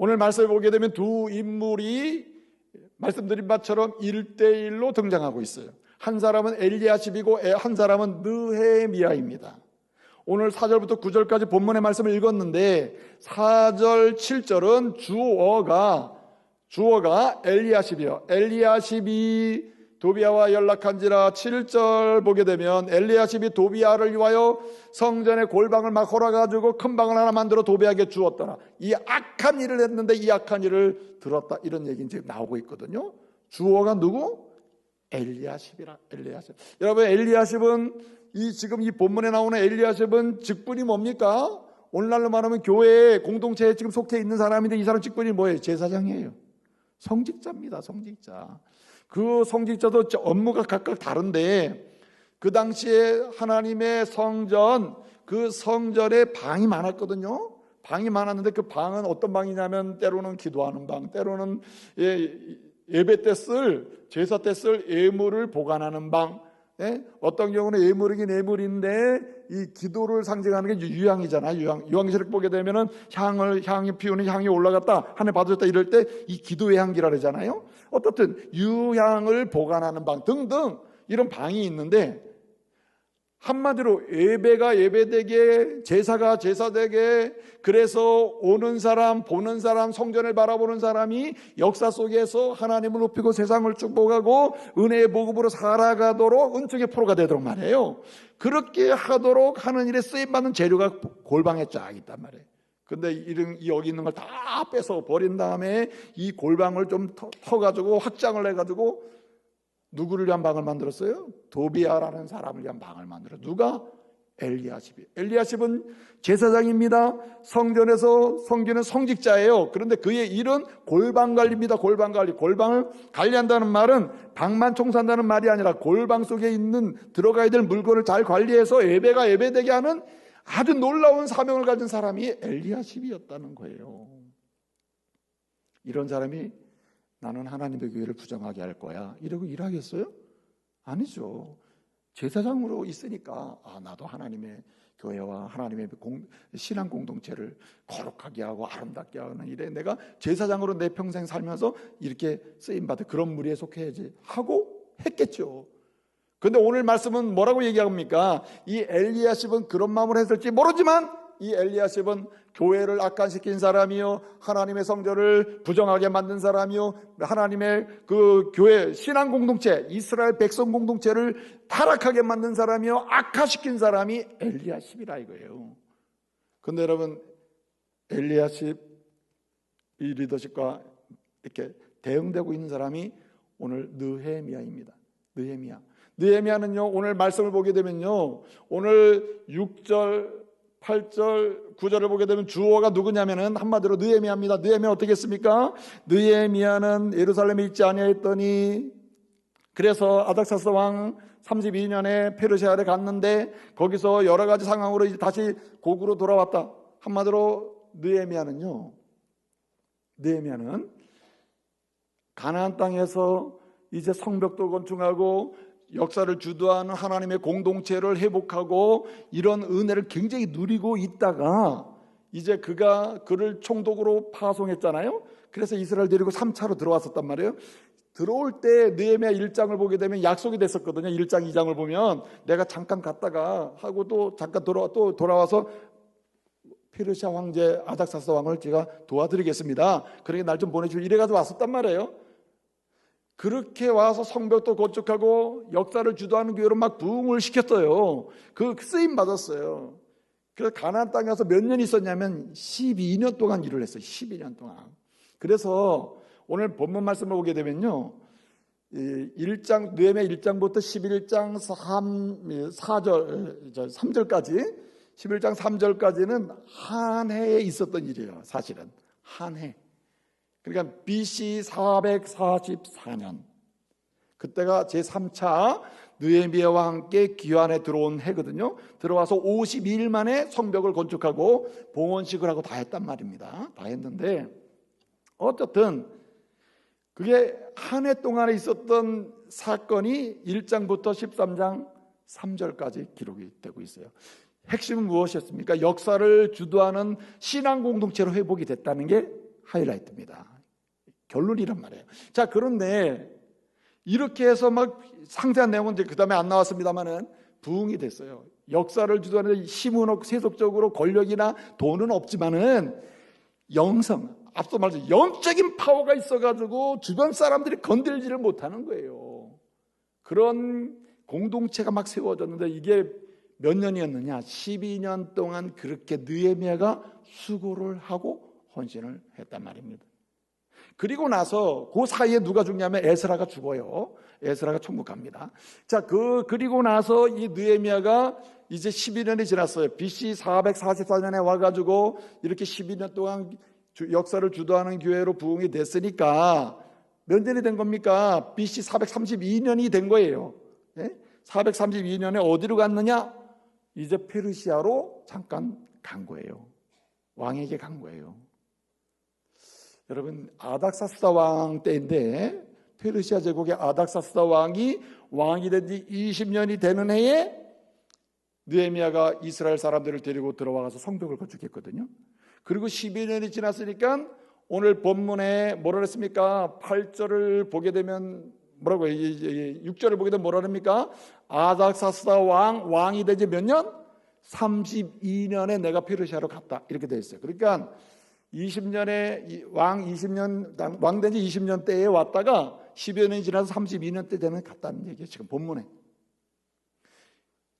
오늘 말씀을 보게 되면 두 인물이 말씀드린 바처럼 1대1로 등장하고 있어요. 한 사람은 엘리야십이고 한 사람은 느헤미야입니다. 오늘 4절부터 9절까지 본문의 말씀을 읽었는데 4절, 7절은 주어가 엘리야십이요. 엘리야십이 도비야와 연락한지라. 7절 보게 되면 엘리야십이 도비야를 위하여 성전의 골방을 막 헐어가지고 큰 방을 하나 만들어 도비야에게 주었더라. 이 악한 일을 했는데 이 악한 일을 들었다. 이런 얘기 이제 나오고 있거든요. 주어가 누구? 엘리야십이라. 엘리야십. 여러분, 엘리야십은 지금 이 본문에 나오는 엘리야십은 직분이 뭡니까? 오늘날로 말하면 교회 공동체에 지금 속해 있는 사람인데 이 사람 직분이 뭐예요? 제사장이에요. 성직자입니다. 성직자. 그 성직자도 업무가 각각 다른데 그 당시에 하나님의 성전, 그 성전에 방이 많았거든요. 방이 많았는데 그 방은 어떤 방이냐면 때로는 기도하는 방, 때로는 예배 때 제사 때 쓸 예물을 보관하는 방, 어떤 경우는 예물이긴 예물인데 이 기도를 상징하는 게 유향이잖아요. 유향실을 보게 되면은 향이 피우는 향이 올라갔다, 하늘 받아줬다 이럴 때 이 기도의 향기라 그러잖아요. 어떻든 유향을 보관하는 방 등등 이런 방이 있는데, 한마디로 예배가 예배되게, 제사가 제사되게, 그래서 오는 사람, 보는 사람, 성전을 바라보는 사람이 역사 속에서 하나님을 높이고 세상을 축복하고 은혜의 복음으로 살아가도록 은총의 포로가 되도록 말이에요. 그렇게 하도록 하는 일에 쓰임받는 재료가 골방에 쫙 있단 말이에요. 근데 여기 있는 걸 다 뺏어 버린 다음에 이 골방을 좀 터가지고 확장을 해가지고 누구를 위한 방을 만들었어요? 도비야라는 사람을 위한 방을 만들었어요. 누가? 엘리야십이. 엘리야십은 제사장입니다. 성전에서 섬기는 성직자예요. 그런데 그의 일은 골방 관리입니다. 골방 관리. 골방을 관리한다는 말은 방만 청소한다는 말이 아니라 골방 속에 있는 들어가야 될 물건을 잘 관리해서 예배가 예배되게 하는 아주 놀라운 사명을 가진 사람이 엘리야십이었다는 거예요. 이런 사람이 나는 하나님의 교회를 부정하게 할 거야 이러고 일하겠어요? 아니죠. 제사장으로 있으니까 나도 하나님의 교회와 하나님의 신앙 공동체를 거룩하게 하고 아름답게 하는 일에 내가 제사장으로 내 평생 살면서 이렇게 쓰임받을 그런 무리에 속해야지 하고 했겠죠. 그런데 오늘 말씀은 뭐라고 얘기합니까? 이 엘리야십은 그런 마음을 했을지 모르지만 이 엘리야십은 교회를 악한시킨 사람이요, 하나님의 성전을 부정하게 만든 사람이요, 하나님의 그 교회 신앙 공동체, 이스라엘 백성 공동체를 타락하게 만든 사람이요, 악화시킨 사람이 엘리야십이라 이거예요. 그런데 여러분, 엘리야십 이 리더십과 이렇게 대응되고 있는 사람이 오늘 느헤미야입니다. 느헤미야는요, 오늘 말씀을 보게 되면요, 오늘 6절 8절 9절을 보게 되면 주어가 누구냐면은 한마디로 느헤미야입니다. 느헤미야 어떻게 했습니까? 느헤미야는 예루살렘에 있지 아니하였더니, 그래서 아닥사스 왕 32년에 페르시아를 갔는데 거기서 여러 가지 상황으로 이제 다시 고국으로 돌아왔다. 한마디로 느헤미야는 가나안 땅에서 이제 성벽도 건축하고 역사를 주도하는 하나님의 공동체를 회복하고 이런 은혜를 굉장히 누리고 있다가 이제 그를 총독으로 파송했잖아요. 그래서 이스라엘 데리고 3차로 들어왔었단 말이에요. 들어올 때 느헤미야 1장을 보게 되면 약속이 됐었거든요. 1장 2장을 보면 내가 잠깐 갔다가 하고 또 잠깐 돌아와서 페르시아 황제 아닥사스 왕을 제가 도와드리겠습니다. 그러니까 날 좀 보내주고 이래가지고 왔었단 말이에요. 그렇게 와서 성벽도 건축하고 역사를 주도하는 교회로 막 부흥을 시켰어요. 그 쓰임 받았어요. 그래서 가나안 땅에 와서 몇 년 있었냐면 12년 동안 일을 했어요. 12년 동안. 그래서 오늘 본문 말씀을 보게 되면요, 1장 느헤미야 1장부터 11장 3절까지 11장 3절까지는 한 해에 있었던 일이에요. 사실은 한 해. 그러니까 BC 444년, 그때가 제3차 느헤미야와 함께 기환에 들어온 해거든요. 들어와서 52일 만에 성벽을 건축하고 봉헌식을 하고 다 했단 말입니다. 다 했는데 어쨌든 그게 한 해 동안에 있었던 사건이 1장부터 13장 3절까지 기록이 되고 있어요. 핵심은 무엇이었습니까? 역사를 주도하는 신앙 공동체로 회복이 됐다는 게 하이라이트입니다. 결론이란 말이에요. 자, 그런데 이렇게 해서 막 상세한 내용은 이제 그 다음에 안 나왔습니다만은 부흥이 됐어요. 역사를 주도하는 힘은 세속적으로 권력이나 돈은 없지만은 영성, 앞서 말했죠. 영적인 파워가 있어가지고 주변 사람들이 건들지를 못하는 거예요. 그런 공동체가 막 세워졌는데 이게 몇 년이었느냐? 12년 동안 그렇게 느헤미야가 수고를 하고 헌신을 했단 말입니다. 그리고 나서 그 사이에 누가 죽냐면 에스라가 죽어요. 에스라가 천국 갑니다. 자, 그리고 나서 이 느헤미야가 이제 12년이 지났어요. BC 444년에 와가지고 이렇게 12년 동안 역사를 주도하는 교회로 부흥이 됐으니까 몇 년이 된 겁니까? BC 432년이 된 거예요. 432년에 어디로 갔느냐? 이제 페르시아로 잠깐 간 거예요. 왕에게 간 거예요. 여러분, 아닥사스다 왕 때인데 페르시아 제국의 아닥사스다 왕이 된 지 20년이 되는 해에 느헤미야가 이스라엘 사람들을 데리고 들어와서 성벽을 건축했거든요. 그리고 12년이 지났으니까 오늘 본문에 뭐라 그랬습니까? 8절을 보게 되면 뭐라고요? 6절을 보게 되면 뭐라 합니까? 아닥사스다 왕이 된 지 몇 년? 32년에 내가 페르시아로 갔다. 이렇게 되어 있어요. 그러니까 20년에 왕 된 지 20년 때에 왔다가 10여 년이 지나서 32년 때 되면 갔다는 얘기예요. 지금 본문에.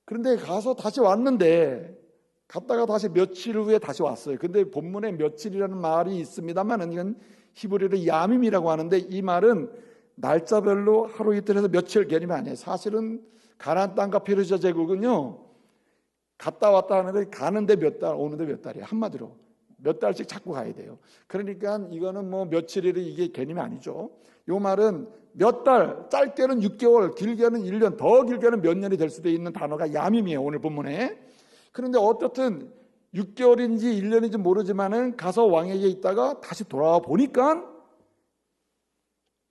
그런데 가서 다시 왔는데 갔다가 다시 며칠 후에 다시 왔어요. 근데 본문에 며칠이라는 말이 있습니다만 이건 히브리어로 야밈이라고 하는데 이 말은 날짜별로 하루 이틀에서 며칠 개념이 아니에요. 사실은 가나안 땅과 페르시아 제국은요. 갔다 왔다 하는데 가는데 몇 달, 오는데 몇 달이에요. 한마디로. 몇 달씩 자꾸 가야 돼요. 그러니까 이거는 뭐 며칠이라 이게 개념이 아니죠. 이 말은 몇 달, 짧게는 6개월, 길게는 1년, 더 길게는 몇 년이 될 수도 있는 단어가 야밈이에요. 오늘 본문에. 그런데 어떻든 6개월인지 1년인지 모르지만은 가서 왕에게 있다가 다시 돌아와 보니까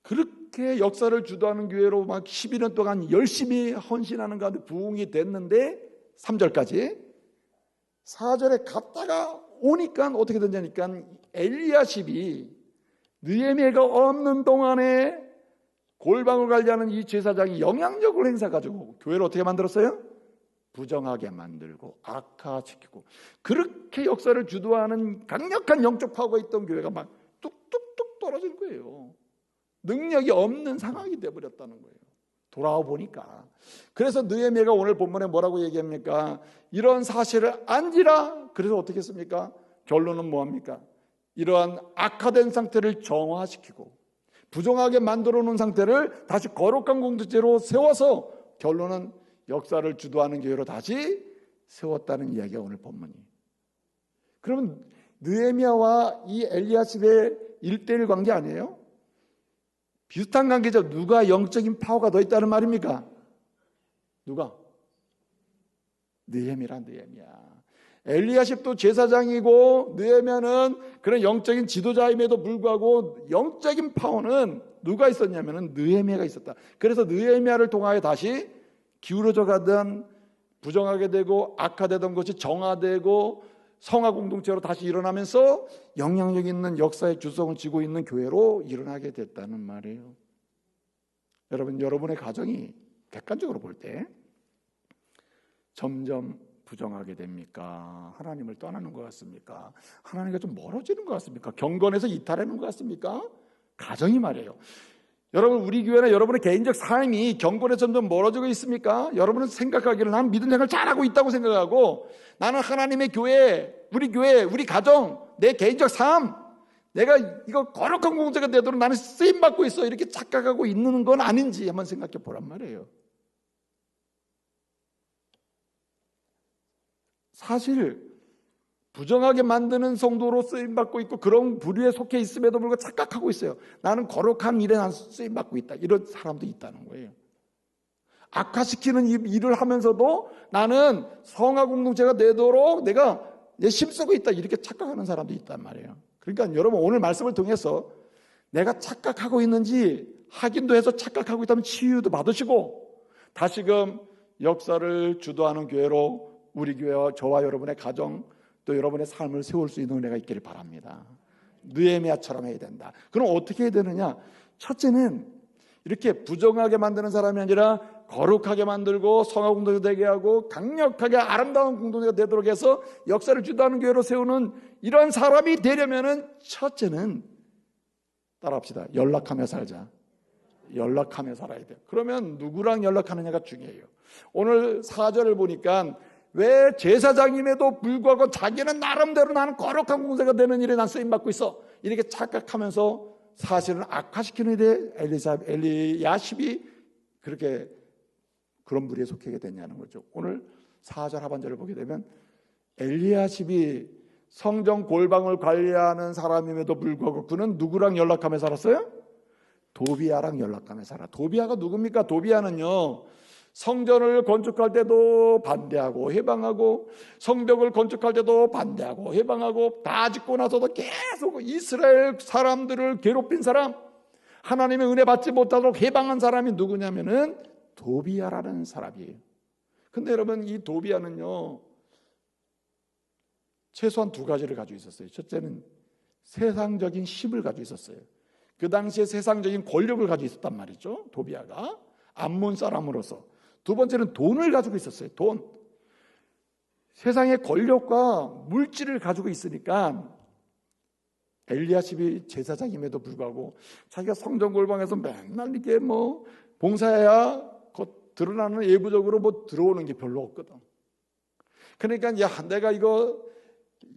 그렇게 역사를 주도하는 교회로 막 11년 동안 열심히 헌신하는 가운데 부흥이 됐는데 3절까지 4절에 갔다가 오니까 어떻게 됐냐니까 엘리야십이 느헤미야가 없는 동안에 골방을 관리하는 이 제사장이 영향력을 행사가지고 교회를 어떻게 만들었어요? 부정하게 만들고 악화시키고 그렇게 역사를 주도하는 강력한 영적 파워가 있던 교회가 막 뚝뚝뚝 떨어진 거예요. 능력이 없는 상황이 되어버렸다는 거예요. 돌아와 보니까. 그래서 느헤미야가 오늘 본문에 뭐라고 얘기합니까? 이런 사실을 안지라. 그래서 어떻게 했습니까? 결론은 뭐합니까? 이러한 악화된 상태를 정화시키고 부정하게 만들어 놓은 상태를 다시 거룩한 공동체로 세워서 결론은 역사를 주도하는 교회로 다시 세웠다는 이야기가 오늘 본문이. 그러면 느헤미야와 이 엘리야십의 1:1 관계 아니에요? 비슷한 관계죠. 누가 영적인 파워가 더 있다는 말입니까? 누가? 느헤미야란 느헤미야. 엘리야십도 제사장이고 느헤미야는 그런 영적인 지도자임에도 불구하고 영적인 파워는 누가 있었냐면은 느헤미야가 있었다. 그래서 느헤미야를 통하여 다시 기울어져 가던 부정하게 되고 악화되던 것이 정화되고 성화 공동체로 다시 일어나면서 영향력 있는 역사의 주성을 쥐고 있는 교회로 일어나게 됐다는 말이에요. 여러분, 여러분의 가정이 객관적으로 볼 때 점점 부정하게 됩니까? 하나님을 떠나는 것 같습니까? 하나님과 좀 멀어지는 것 같습니까? 경건에서 이탈하는 것 같습니까? 가정이 말이에요. 여러분, 우리 교회나 여러분의 개인적 삶이 경건에 점점 멀어지고 있습니까? 여러분은 생각하기를 나는 믿음 생활 잘하고 있다고 생각하고 나는 하나님의 교회, 우리 가정, 내 개인적 삶, 내가 이거 거룩한 공동체가 되도록 나는 쓰임받고 있어 이렇게 착각하고 있는 건 아닌지 한번 생각해 보란 말이에요. 사실 부정하게 만드는 성도로 쓰임받고 있고 그런 부류에 속해 있음에도 불구하고 착각하고 있어요. 나는 거룩한 일에 난 쓰임받고 있다. 이런 사람도 있다는 거예요. 악화시키는 일을 하면서도 나는 성화 공동체가 되도록 내가 힘쓰고 있다. 이렇게 착각하는 사람도 있단 말이에요. 그러니까 여러분 오늘 말씀을 통해서 내가 착각하고 있는지 확인도 해서 착각하고 있다면 치유도 받으시고 다시금 역사를 주도하는 교회로 우리 교회와 저와 여러분의 가정 또 여러분의 삶을 세울 수 있는 은혜가 있기를 바랍니다. 느헤미야처럼 해야 된다. 그럼 어떻게 해야 되느냐? 첫째는 이렇게 부정하게 만드는 사람이 아니라 거룩하게 만들고 성화 공동체 되게 하고 강력하게 아름다운 공동체가 되도록 해서 역사를 주도하는 교회로 세우는 이런 사람이 되려면은 첫째는 따라합시다. 연락하며 살자. 연락하며 살아야 돼요. 그러면 누구랑 연락하느냐가 중요해요. 오늘 4절을 보니까 왜 제사장임에도 불구하고 자기는 나름대로 나는 거룩한 공동체가 되는 일에 난 쓰임받고 있어, 이렇게 착각하면서 사실은 악화시키는 일에 엘리야십이 그렇게 그런 무리에 속하게 됐냐는 거죠. 오늘 4절 하반절을 보게 되면 엘리야십이 성전 골방을 관리하는 사람임에도 불구하고 그는 누구랑 연락하며 살았어요? 도비야랑 연락하며 살아. 도비야가 누굽니까? 도비야는요, 성전을 건축할 때도 반대하고 해방하고, 성벽을 건축할 때도 반대하고 해방하고, 다 짓고 나서도 계속 이스라엘 사람들을 괴롭힌 사람, 하나님의 은혜 받지 못하도록 해방한 사람이 누구냐면은 도비야라는 사람이에요. 근데 여러분, 이 도비야는요 최소한 두 가지를 가지고 있었어요. 첫째는 세상적인 힘을 가지고 있었어요. 그 당시에 세상적인 권력을 가지고 있었단 말이죠, 도비야가 암몬 사람으로서. 두 번째는 돈을 가지고 있었어요. 돈. 세상의 권력과 물질을 가지고 있으니까 엘리야십이 제사장임에도 불구하고 자기가 성전 골방에서 맨날 이렇게 뭐 봉사해야 드러나는 예부적으로 뭐 들어오는 게 별로 없거든. 그러니까 야, 내가 이거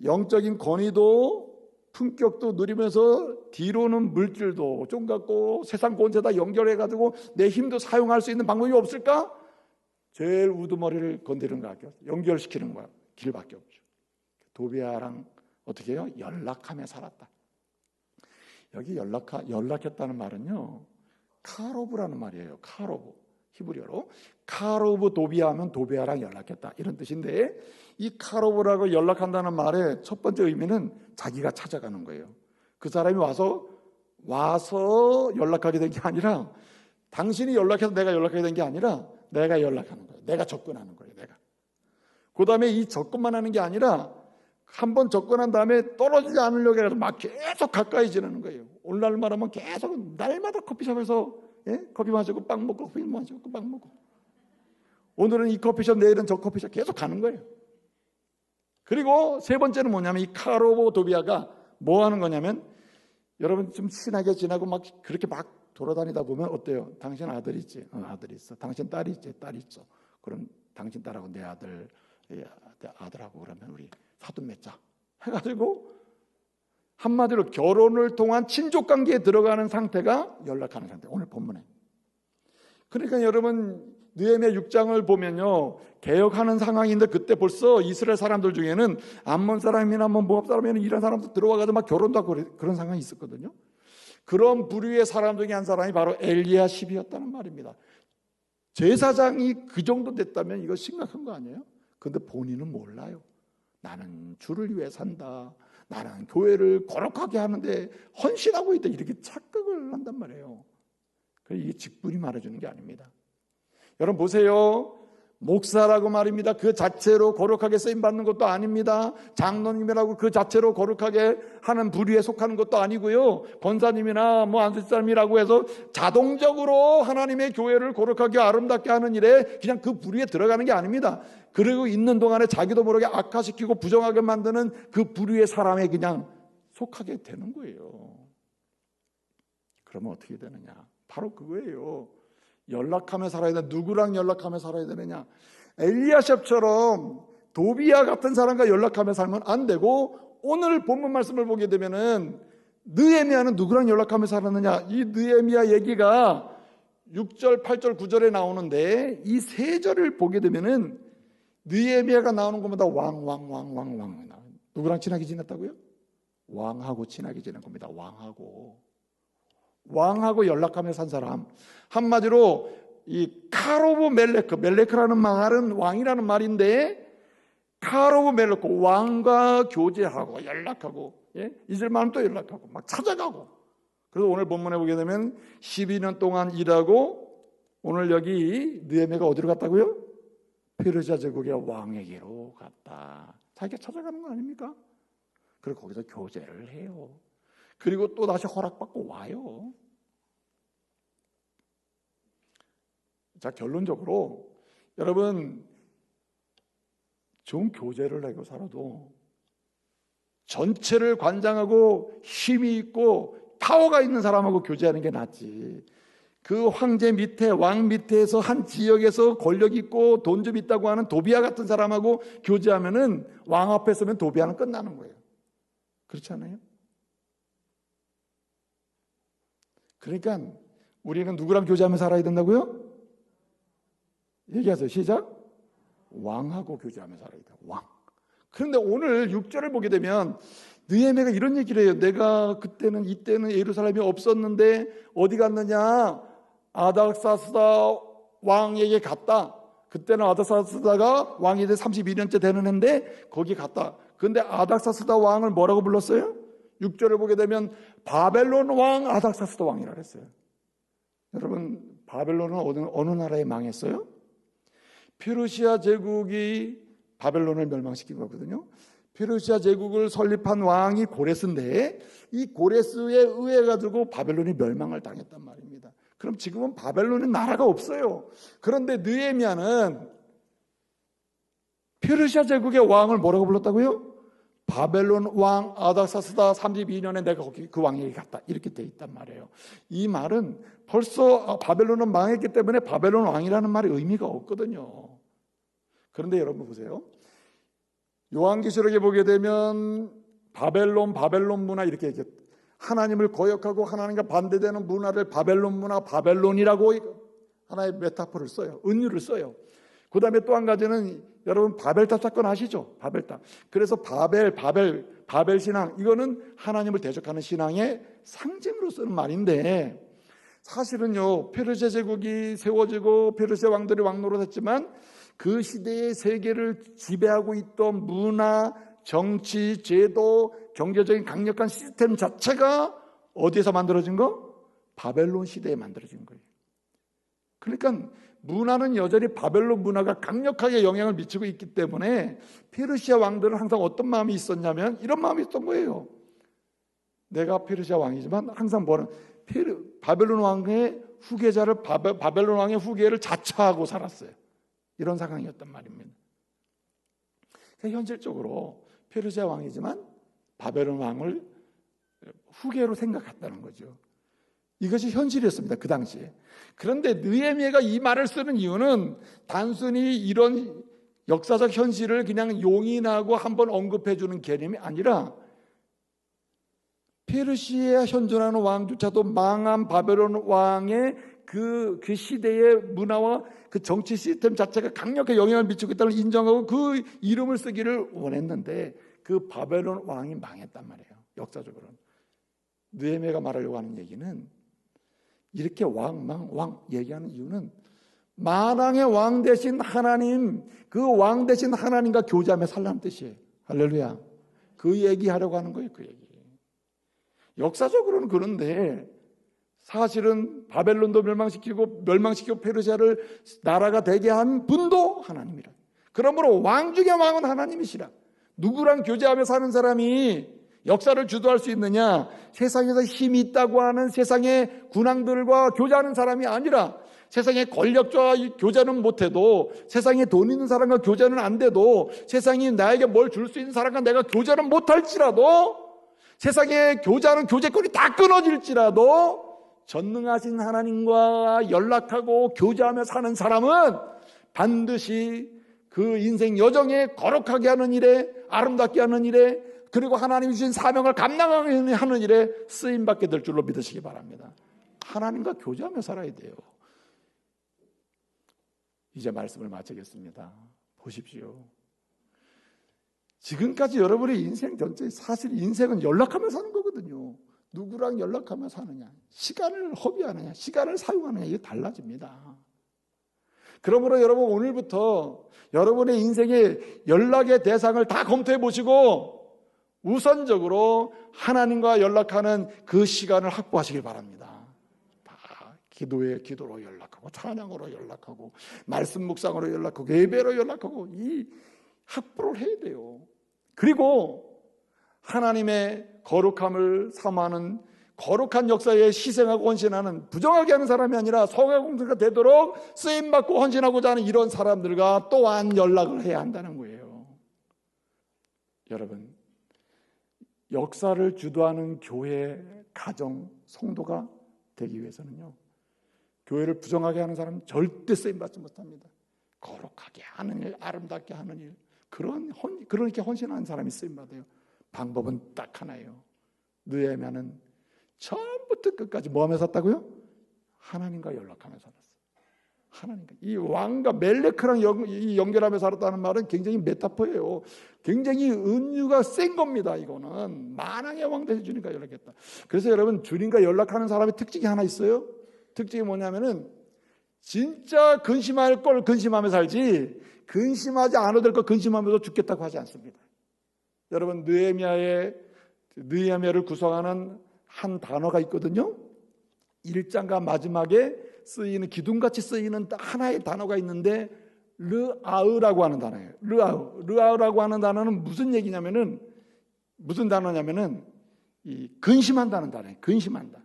영적인 권위도 품격도 누리면서 뒤로는 물질도 좀 갖고 세상 권세다 연결해가지고 내 힘도 사용할 수 있는 방법이 없을까? 제일 우두머리를 건드리는 거야. 연결시키는 거야. 길밖에 없죠. 도비야랑 어떻게 해요? 연락하며 살았다. 여기 연락했다는 말은요, 카로브라는 말이에요. 카로브. 히브리어로 카로브 도비야 하면 도비야랑 연락했다, 이런 뜻인데, 이 카로브라고 연락한다는 말의 첫 번째 의미는 자기가 찾아가는 거예요. 그 사람이 와서 연락하게 된 게 아니라, 당신이 연락해서 내가 연락하게 된 게 아니라 내가 연락하는 거예요. 내가 접근하는 거예요. 내가. 그 다음에 이 접근만 하는 게 아니라 한번 접근한 다음에 떨어지지 않으려고 해서 막 계속 가까이 지내는 거예요. 오늘날 말하면 계속 날마다 커피숍에서 커피 마시고 빵 먹고 커피 마시고 빵 먹고, 오늘은 이 커피숍 내일은 저 커피숍 계속 가는 거예요. 그리고 세 번째는 뭐냐면 이 카로보 도비야가 뭐 하는 거냐면, 여러분 좀 친하게 지나고 막 그렇게 막 돌아다니다 보면 어때요? 당신 아들 있지? 아들이 있어. 당신 딸이 있지? 딸이 있어. 그럼 당신 딸하고 내 아들하고 그러면 우리 사돈 맺자 해가지고, 한마디로 결혼을 통한 친족관계에 들어가는 상태가 연락하는 상태. 오늘 본문에. 그러니까 여러분, 느헤미야 6장을 보면요, 개혁하는 상황인데 그때 벌써 이스라엘 사람들 중에는 암몬 사람이나 뭐 모압 사람이나 이런 사람들 들어와가지고 막 결혼도 하고 그런 상황이 있었거든요. 그런 부류의 사람 중에 한 사람이 바로 엘리야십이었다는 말입니다. 제사장이 그 정도 됐다면 이거 심각한 거 아니에요? 근데 본인은 몰라요. 나는 주를 위해 산다, 나는 교회를 거룩하게 하는데 헌신하고 있다, 이렇게 착각을 한단 말이에요. 이게 직분이 말해주는 게 아닙니다. 여러분 보세요. 목사라고 말입니다. 그 자체로 거룩하게 쓰임받는 것도 아닙니다. 장로님이라고 그 자체로 거룩하게 하는 부류에 속하는 것도 아니고요. 권사님이나 뭐 안수사님이라고 해서 자동적으로 하나님의 교회를 거룩하게 아름답게 하는 일에 그냥 그 부류에 들어가는 게 아닙니다. 그리고 있는 동안에 자기도 모르게 악화시키고 부정하게 만드는 그 부류의 사람에 그냥 속하게 되는 거예요. 그러면 어떻게 되느냐? 바로 그거예요. 연락하며 살아야 돼. 누구랑 연락하며 살아야 되느냐? 엘리야십처럼 도비야 같은 사람과 연락하며 살면 안 되고, 오늘 본문 말씀을 보게 되면은 느헤미야는 누구랑 연락하며 살았느냐? 이 느헤미야 얘기가 6절, 8절, 9절에 나오는데, 이 세 절을 보게 되면은 느헤미야가 나오는 것보다 왕. 누구랑 친하게 지냈다고요? 왕하고 친하게 지낸 겁니다. 왕하고 연락하며 산 사람. 한마디로 이 카로브 멜레크라는 말은 왕이라는 말인데, 카로브 멜레크, 왕과 교제하고 연락하고, 잊을만하면 또 연락하고 막 찾아가고. 그래서 오늘 본문에 보게 되면 12년 동안 일하고, 오늘 여기 느헤미야가 어디로 갔다고요? 페르시아 제국의 왕에게로 갔다. 자기가 찾아가는 거 아닙니까? 그리고 거기서 교제를 해요. 그리고 또 다시 허락받고 와요. 자, 결론적으로 여러분, 좋은 교제를 내고 살아도 전체를 관장하고 힘이 있고 파워가 있는 사람하고 교제하는 게 낫지. 그 황제 밑에, 왕 밑에서 한 지역에서 권력 있고 돈 좀 있다고 하는 도비아 같은 사람하고 교제하면은 왕 앞에 서면 도비아는 끝나는 거예요. 그렇지 않아요? 그러니까 우리는 누구랑 교제하며 살아야 된다고요? 얘기하세요. 시작. 왕하고 교제하며 살아야 돼요. 왕. 그런데 오늘 6절을 보게 되면 느헤미야가 이런 얘기를 해요. 내가 그때는 이때는 예루살렘이 없었는데 어디 갔느냐? 아닥사스다 왕에게 갔다. 그때는 아닥사스다가 왕이 돼 32년째 되는 해인데 거기 갔다. 그런데 아닥사스다 왕을 뭐라고 불렀어요? 6절을 보게 되면 바벨론 왕 아닥사스다 왕이라고 했어요. 여러분, 바벨론은 어느 나라에 망했어요? 페르시아 제국이 바벨론을 멸망시킨 거거든요. 페르시아 제국을 설립한 왕이 고레스인데 이 고레스에 의해 가지고 바벨론이 멸망을 당했단 말입니다. 그럼 지금은 바벨론은 나라가 없어요. 그런데 느헤미야는 페르시아 제국의 왕을 뭐라고 불렀다고요? 바벨론 왕 아닥사스다 32년에 내가 거기 그 왕에게 갔다. 이렇게 돼 있단 말이에요. 이 말은 벌써 바벨론은 망했기 때문에 바벨론 왕이라는 말이 의미가 없거든요. 그런데 여러분 보세요. 요한계시록에 보게 되면 바벨론 문화 이렇게 얘기해요. 하나님을 거역하고 하나님과 반대되는 문화를 바벨론 문화, 바벨론이라고 하나의 메타포를 써요. 은유를 써요. 그 다음에 또 한 가지는 여러분 바벨탑 사건 아시죠? 바벨탑. 그래서 바벨 신앙, 이거는 하나님을 대적하는 신앙의 상징으로 쓰는 말인데 사실은요, 페르시아 제국이 세워지고 페르시아 왕들이 왕노릇했지만 그 시대의 세계를 지배하고 있던 문화, 정치, 제도, 경제적인 강력한 시스템 자체가 어디에서 만들어진 거? 바벨론 시대에 만들어진 거예요. 그러니까 문화는 여전히 바벨론 문화가 강력하게 영향을 미치고 있기 때문에 페르시아 왕들은 항상 어떤 마음이 있었냐면 이런 마음이 있었던 거예요. 내가 페르시아 왕이지만 항상 바벨론 왕의 후계자를 바벨론 왕의 후계를 자처하고 살았어요. 이런 상황이었단 말입니다. 그러니까 현실적으로 페르시아 왕이지만 바벨론 왕을 후계로 생각했다는 거죠. 이것이 현실이었습니다. 그 당시에. 그런데 느헤미야가 이 말을 쓰는 이유는 단순히 이런 역사적 현실을 그냥 용인하고 한번 언급해 주는 개념이 아니라 페르시아 현존하는 왕조차도 망한 바벨론 왕의 그 시대의 문화와 그 정치 시스템 자체가 강력하게 영향을 미치고 있다는 걸 인정하고 그 이름을 쓰기를 원했는데 그 바벨론 왕이 망했단 말이에요. 역사적으로는. 느헤미야가 말하려고 하는 얘기는 이렇게 왕 얘기하는 이유는 만왕의 왕 대신 하나님, 그 왕 대신 하나님과 교제하며 살라는 뜻이에요. 할렐루야. 그 얘기하려고 하는 거예요. 그 얘기. 역사적으로는 그런데 사실은 바벨론도 멸망시키고 페르시아를 나라가 되게 한 분도 하나님이라. 그러므로 왕 중에 왕은 하나님이시라. 누구랑 교제하며 사는 사람이 역사를 주도할 수 있느냐? 세상에서 힘이 있다고 하는 세상의 군왕들과 교제하는 사람이 아니라 세상의 권력자와 교제는 못해도 세상에 돈 있는 사람과 교제는 안 돼도 세상이 나에게 뭘 줄 수 있는 사람과 내가 교제는 못할지라도 세상에 교제하는 교제권이 다 끊어질지라도 전능하신 하나님과 연락하고 교제하며 사는 사람은 반드시 그 인생 여정에 거룩하게 하는 일에, 아름답게 하는 일에, 그리고 하나님이 주신 사명을 감당하는 일에 쓰임받게 될 줄로 믿으시기 바랍니다. 하나님과 교제하며 살아야 돼요. 이제 말씀을 마치겠습니다. 보십시오. 지금까지 여러분의 인생 전체, 사실 인생은 연락하며 사는 거거든요. 누구랑 연락하며 사느냐, 시간을 허비하느냐, 시간을 사용하느냐, 이게 달라집니다. 그러므로 여러분 오늘부터 여러분의 인생의 연락의 대상을 다 검토해 보시고 우선적으로 하나님과 연락하는 그 시간을 확보하시길 바랍니다. 기도로 연락하고 찬양으로 연락하고 말씀 묵상으로 연락하고 예배로 연락하고 이 확보를 해야 돼요. 그리고 하나님의 거룩함을 사모하는, 거룩한 역사에 희생하고 헌신하는, 부정하게 하는 사람이 아니라 성화공사가 되도록 쓰임받고 헌신하고자 하는 이런 사람들과 또한 연락을 해야 한다는 거예요. 여러분, 역사를 주도하는 교회, 가정, 성도가 되기 위해서는요, 교회를 부정하게 하는 사람은 절대 쓰임받지 못합니다. 거룩하게 하는 일, 아름답게 하는 일, 그렇게 헌신하는 사람이 쓰임받아요. 방법은 딱 하나예요. 느헤미야는 처음부터 끝까지 뭐 하면서 살았다고요? 하나님과 연락하면서 살았어요. 하나님과. 이 왕과 멜레크랑 연결하면서 살았다는 말은 굉장히 메타포예요. 굉장히 은유가 센 겁니다. 이거는 만왕의 왕 되신 주님과 연락했다. 그래서 여러분, 주님과 연락하는 사람의 특징이 하나 있어요. 특징이 뭐냐면은 진짜 근심할 걸 근심하며 살지, 근심하지 않아도 될 거 근심하면서 죽겠다고 하지 않습니다. 여러분, 느헤미야를 구성하는 한 단어가 있거든요. 1장과 마지막에 쓰이는, 기둥같이 쓰이는 하나의 단어가 있는데 르아으라고 하는 단어예요. 르아으라고 하는 단어는 무슨 얘기냐면은, 무슨 단어냐면은 이 근심한다는 단어예요. 근심한다.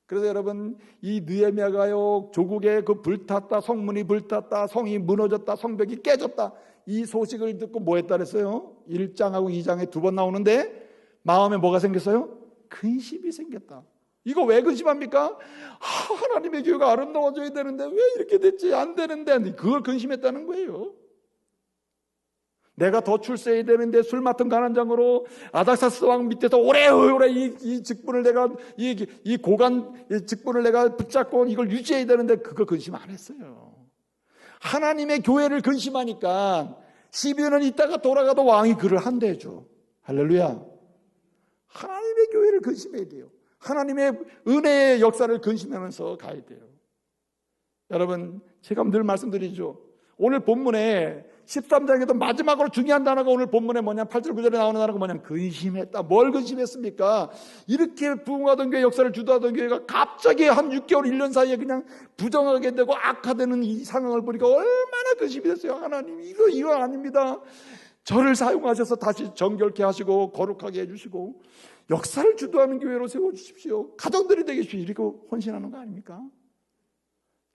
그래서 여러분, 이 느헤미야가요, 조국에 그 불탔다, 성문이 불탔다, 성이 무너졌다, 성벽이 깨졌다, 이 소식을 듣고 뭐 했다 그랬어요? 1장하고 2장에 두 번 나오는데 마음에 뭐가 생겼어요? 근심이 생겼다. 이거 왜 근심합니까? 하나님의 교회가 아름다워져야 되는데 왜 이렇게 됐지? 안 되는데. 그걸 근심했다는 거예요. 내가 더 출세해야 되는데 술 맡은 가난장으로 아닥사스 왕 밑에서 오래오래 이 직분을 내가, 이 고관 직분을 내가 붙잡고 이걸 유지해야 되는데 그거 근심 안 했어요. 하나님의 교회를 근심하니까 12년 있다가 돌아가도 왕이 그를 한대죠. 할렐루야. 하나님의 교회를 근심해야 돼요. 하나님의 은혜의 역사를 근심하면서 가야 돼요. 여러분, 제가 늘 말씀드리죠. 오늘 본문에 13장에도 마지막으로 중요한 단어가 오늘 본문에 뭐냐, 8절 9절에 나오는 단어가 뭐냐면 근심했다. 뭘 근심했습니까? 이렇게 부흥하던 교회, 역사를 주도하던 교회가 갑자기 한 6개월 1년 사이에 그냥 부정하게 되고 악화되는 이 상황을 보니까 얼마나 근심이 됐어요. 하나님, 이거 아닙니다. 저를 사용하셔서 다시 정결케 하시고 거룩하게 해주시고 역사를 주도하는 교회로 세워주십시오. 가정들이 되게 주십시오. 이러고 헌신하는 거 아닙니까?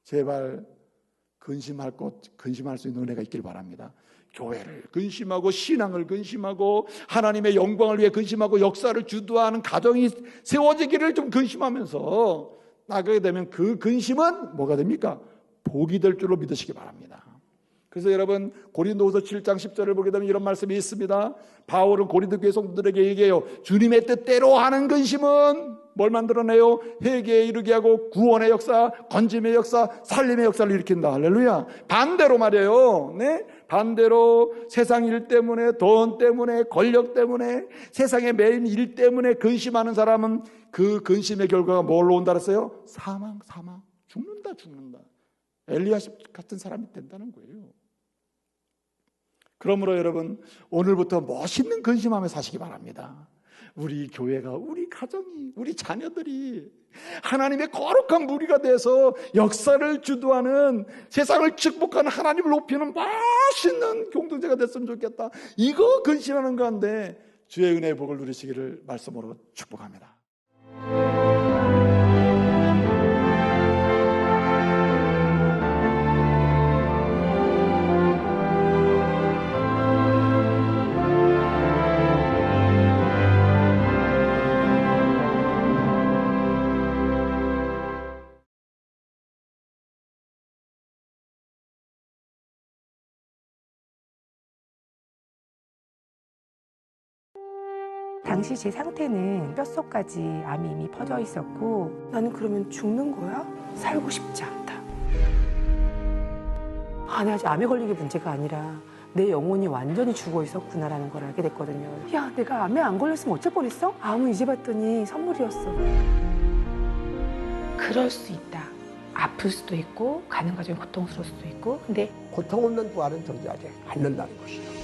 제발 근심할 수 있는 은혜가 있길 바랍니다. 교회를 근심하고 신앙을 근심하고 하나님의 영광을 위해 근심하고 역사를 주도하는 가정이 세워지기를 좀 근심하면서 나가게 되면 그 근심은 뭐가 됩니까? 복이 될 줄로 믿으시기 바랍니다. 그래서 여러분, 고린도후서 7장 10절을 보게 되면 이런 말씀이 있습니다. 바울은 고린도 교회 성도들에게 얘기해요. 주님의 뜻대로 하는 근심은 뭘 만들어내요? 회개에 이르게 하고 구원의 역사, 건짐의 역사, 살림의 역사를 일으킨다. 할렐루야. 반대로 말이에요. 네? 반대로 세상 일 때문에, 돈 때문에, 권력 때문에, 세상의 매일 일 때문에 근심하는 사람은 그 근심의 결과가 뭘로 온다 그랬어요? 사망. 죽는다. 엘리야십 같은 사람이 된다는 거예요. 그러므로 여러분, 오늘부터 멋있는 근심하며 사시기 바랍니다. 우리 교회가, 우리 가정이, 우리 자녀들이 하나님의 거룩한 무리가 돼서 역사를 주도하는, 세상을 축복하는, 하나님을 높이는 멋있는 공동체가 됐으면 좋겠다. 이거 근심하는 가운데 주의 은혜의 복을 누리시기를 말씀으로 축복합니다. 당시 제 상태는 뼛속까지 암이 이미 퍼져 있었고, 나는 그러면 죽는 거야? 살고 싶지 않다. 내가 아직 암에 걸린 게 문제가 아니라 내 영혼이 완전히 죽어 있었구나라는 걸 알게 됐거든요. 야, 내가 암에 안 걸렸으면 어쩔 뻔했어? 암은 이제 봤더니 선물이었어. 그럴 수 있다. 아플 수도 있고 가는 과정이 고통스러울 수도 있고, 근데 고통 없는 부활은 존재하지 않는다는 것이죠.